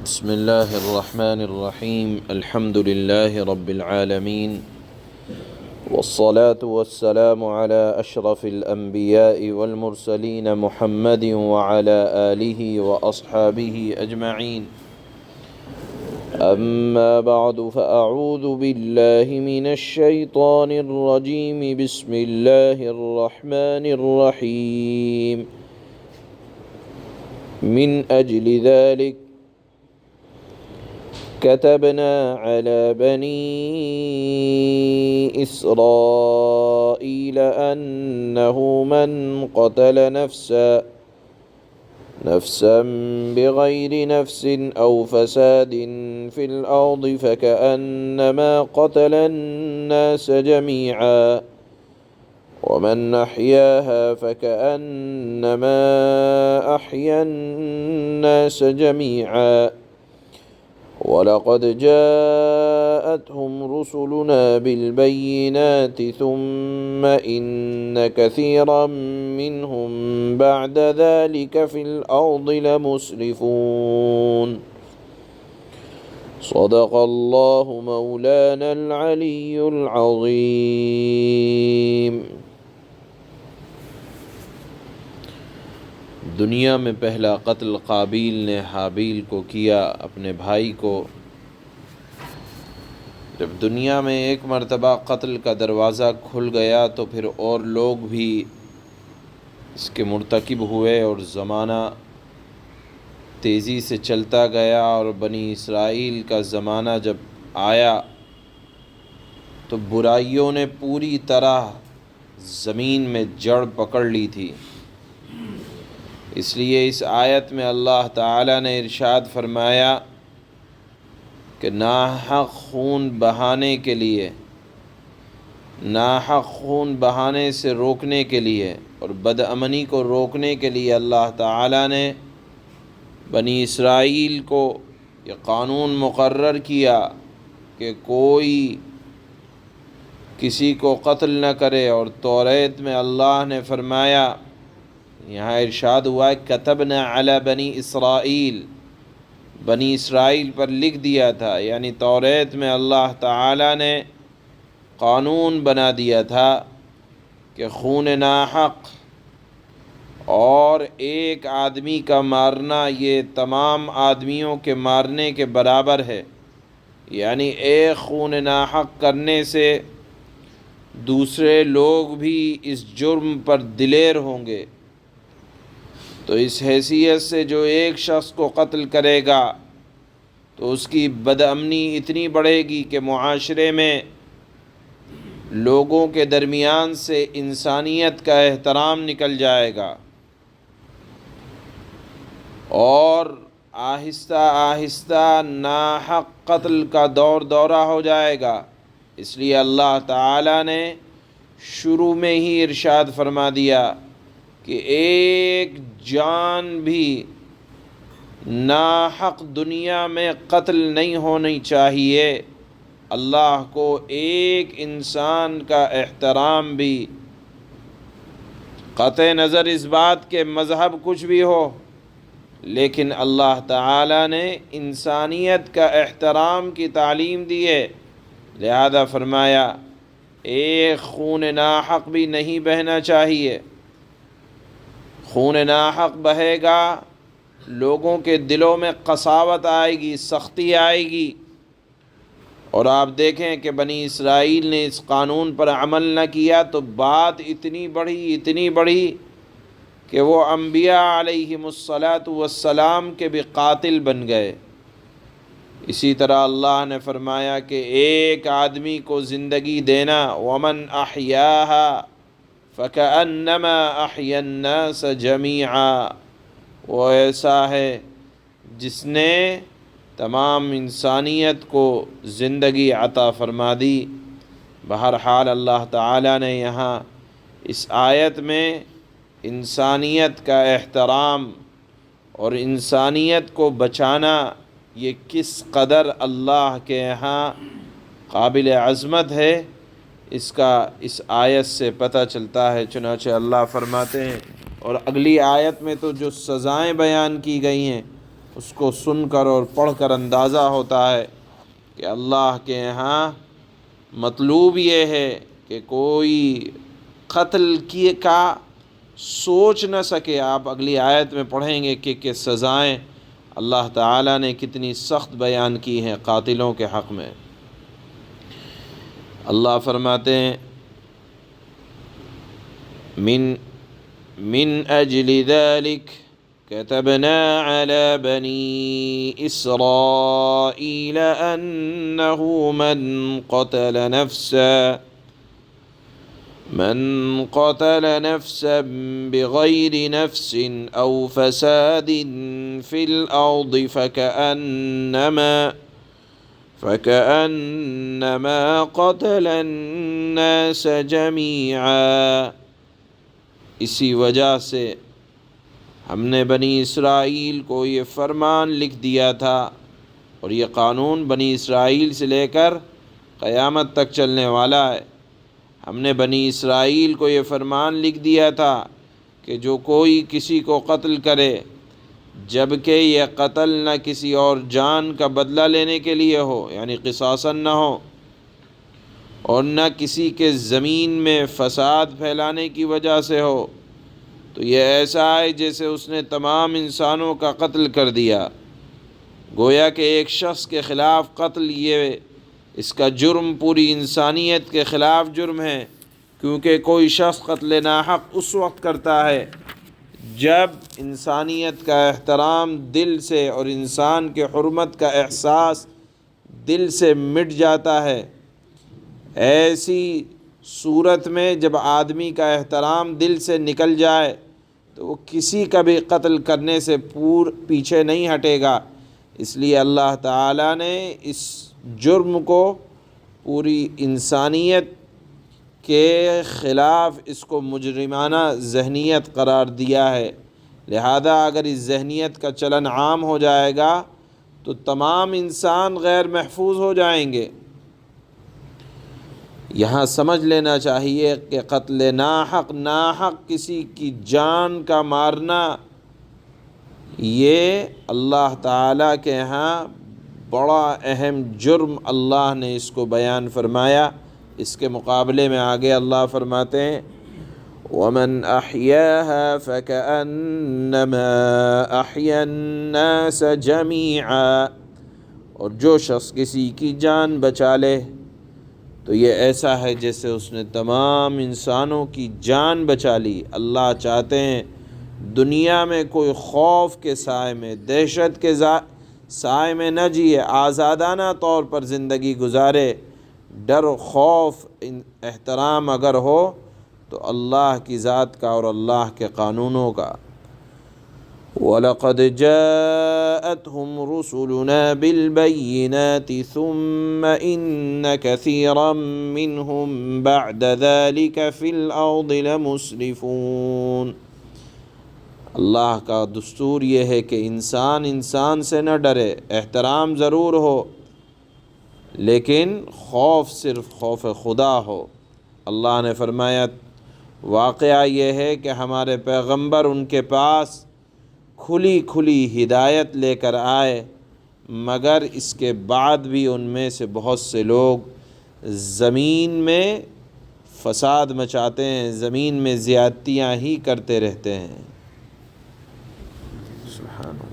بسم الله الرحمن الرحيم. الحمد لله رب العالمين، والصلاة والسلام على أشرف الأنبياء والمرسلين محمد وعلى آله وأصحابه أجمعين. أما بعد، فأعوذ بالله من الشيطان الرجيم. بسم الله الرحمن الرحيم. من أجل ذلك كتبنا على بني إسرائيل أنه من قتل نفسا بغير نفس أو فساد في الأرض فكأنما قتل الناس جميعا، ومن أحياها فكأنما أحيا الناس جميعا. وَلَقَدْ جَاءَتْهُمْ رُسُلُنَا بِالْبَيِّنَاتِ ثُمَّ إِنَّ كَثِيرًا مِّنْهُمْ بَعْدَ ذَلِكَ فِي الْأَرْضِ لَمُسْرِفُونَ. صدق اللہ مولانا العلی العظیم. دنیا میں پہلا قتل قابیل نے حابیل کو کیا، اپنے بھائی کو. جب دنیا میں ایک مرتبہ قتل کا دروازہ کھل گیا تو پھر اور لوگ بھی اس کے مرتکب ہوئے، اور زمانہ تیزی سے چلتا گیا، اور بنی اسرائیل کا زمانہ جب آیا تو برائیوں نے پوری طرح زمین میں جڑ پکڑ لی تھی. اس لیے اس آیت میں اللہ تعالیٰ نے ارشاد فرمایا کہ ناحق خون بہانے سے روکنے کے لیے اور بدامنی کو روکنے کے لیے اللہ تعالیٰ نے بنی اسرائیل کو یہ قانون مقرر کیا کہ کوئی کسی کو قتل نہ کرے. اور توریت میں اللہ نے فرمایا، یہاں ارشاد ہوا ہے کتبنا علی بنی اسرائیل، بنی اسرائیل پر لکھ دیا تھا، یعنی توریت میں اللہ تعالیٰ نے قانون بنا دیا تھا کہ خون ناحق اور ایک آدمی کا مارنا یہ تمام آدمیوں کے مارنے کے برابر ہے. یعنی ایک خون ناحق کرنے سے دوسرے لوگ بھی اس جرم پر دلیر ہوں گے. تو اس حیثیت سے جو ایک شخص کو قتل کرے گا تو اس کی بدامنی اتنی بڑھے گی کہ معاشرے میں لوگوں کے درمیان سے انسانیت کا احترام نکل جائے گا، اور آہستہ آہستہ ناحق قتل کا دورہ ہو جائے گا. اس لیے اللہ تعالیٰ نے شروع میں ہی ارشاد فرما دیا کہ ایک جان بھی ناحق دنیا میں قتل نہیں ہونی چاہیے. اللہ کو ایک انسان کا احترام بھی، قطع نظر اس بات کے مذہب کچھ بھی ہو، لیکن اللہ تعالیٰ نے انسانیت کا احترام کی تعلیم دی ہے. لہذا فرمایا ایک خون ناحق بھی نہیں بہنا چاہیے. خون ناحق بہے گا، لوگوں کے دلوں میں قساوت آئے گی، سختی آئے گی. اور آپ دیکھیں کہ بنی اسرائیل نے اس قانون پر عمل نہ کیا تو بات اتنی بڑھی کہ وہ انبیاء علیہم السلام کے بھی قاتل بن گئے. اسی طرح اللہ نے فرمایا کہ ایک آدمی کو زندگی دینا، ومن احیاہا فَكَأَنَّمَا أَحْيَا النَّاسَ جَمِيعًا، وہ ایسا ہے جس نے تمام انسانیت کو زندگی عطا فرما دی. بہرحال اللہ تعالیٰ نے یہاں اس آیت میں انسانیت کا احترام اور انسانیت کو بچانا یہ کس قدر اللہ کے یہاں قابل عظمت ہے، اس کا اس آیت سے پتہ چلتا ہے. چنانچہ اللہ فرماتے ہیں، اور اگلی آیت میں تو جو سزائیں بیان کی گئی ہیں اس کو سن کر اور پڑھ کر اندازہ ہوتا ہے کہ اللہ کے یہاں مطلوب یہ ہے کہ کوئی قتل کیے کا سوچ نہ سکے۔ آپ اگلی آیت میں پڑھیں گے کہ سزائیں اللہ تعالیٰ نے کتنی سخت بیان کی ہیں قاتلوں کے حق میں۔ اللہ فرماتے ہیں من اجل ذلك كتبنا على بني اسرائيل انه من قتل نفسا بغير نفس او فساد في الارض فكأنما قتل الناس جميعا۔ اسی وجہ سے ہم نے بنی اسرائیل کو یہ فرمان لکھ دیا تھا، اور یہ قانون بنی اسرائیل سے لے کر قیامت تک چلنے والا ہے۔ ہم نے بنی اسرائیل کو یہ فرمان لکھ دیا تھا کہ جو کوئی کسی کو قتل کرے جبکہ یہ قتل نہ کسی اور جان کا بدلہ لینے کے لیے ہو، یعنی قصاصاً نہ ہو، اور نہ کسی کے زمین میں فساد پھیلانے کی وجہ سے ہو، تو یہ ایسا ہے جیسے اس نے تمام انسانوں کا قتل کر دیا۔ گویا کہ ایک شخص کے خلاف قتل، یہ اس کا جرم پوری انسانیت کے خلاف جرم ہے، کیونکہ کوئی شخص قتل ناحق اس وقت کرتا ہے جب انسانیت کا احترام دل سے اور انسان کے حرمت کا احساس دل سے مٹ جاتا ہے۔ ایسی صورت میں جب آدمی کا احترام دل سے نکل جائے تو وہ کسی کا بھی قتل کرنے سے پیچھے نہیں ہٹے گا۔ اس لیے اللہ تعالیٰ نے اس جرم کو پوری انسانیت کے خلاف اس کو مجرمانہ ذہنیت قرار دیا ہے۔ لہذا اگر اس ذہنیت کا چلن عام ہو جائے گا تو تمام انسان غیر محفوظ ہو جائیں گے۔ یہاں سمجھ لینا چاہیے کہ قتل ناحق کسی کی جان کا مارنا، یہ اللہ تعالیٰ کے ہاں بڑا اہم جرم اللہ نے اس کو بیان فرمایا۔ اس کے مقابلے میں آگے اللہ فرماتے ہیں وَمَنْ أَحْيَاهَا فَكَأَنَّمَا أَحْيَا النَّاسَ جَمِيعًا، اور جو شخص کسی کی جان بچا لے تو یہ ایسا ہے جیسے اس نے تمام انسانوں کی جان بچا لی۔ اللہ چاہتے ہیں دنیا میں کوئی خوف کے سائے میں، دہشت کے سائے میں نہ جیے، آزادانہ طور پر زندگی گزارے۔ ڈر، خوف، احترام اگر ہو تو اللہ کی ذات کا اور اللہ کے قانونوں کا۔ وَلَقَدْ جَاءَتْهُمْ رُسُلُنَا بِالْبَيِّنَاتِ ثُمَّ إِنَّ كَثِيرًا مِّنْهُمْ بَعْدَ ذَلِكَ فِي الْأَرْضِ لَمُسْرِفُونَ۔ اللہ کا دستور یہ ہے کہ انسان سے نہ ڈرے، احترام ضرور ہو لیکن خوف صرف خوف خدا ہو۔ اللہ نے فرمایا واقعہ یہ ہے کہ ہمارے پیغمبر ان کے پاس کھلی ہدایت لے کر آئے، مگر اس کے بعد بھی ان میں سے بہت سے لوگ زمین میں فساد مچاتے ہیں، زمین میں زیادتیاں ہی کرتے رہتے ہیں۔ سبحان اللہ۔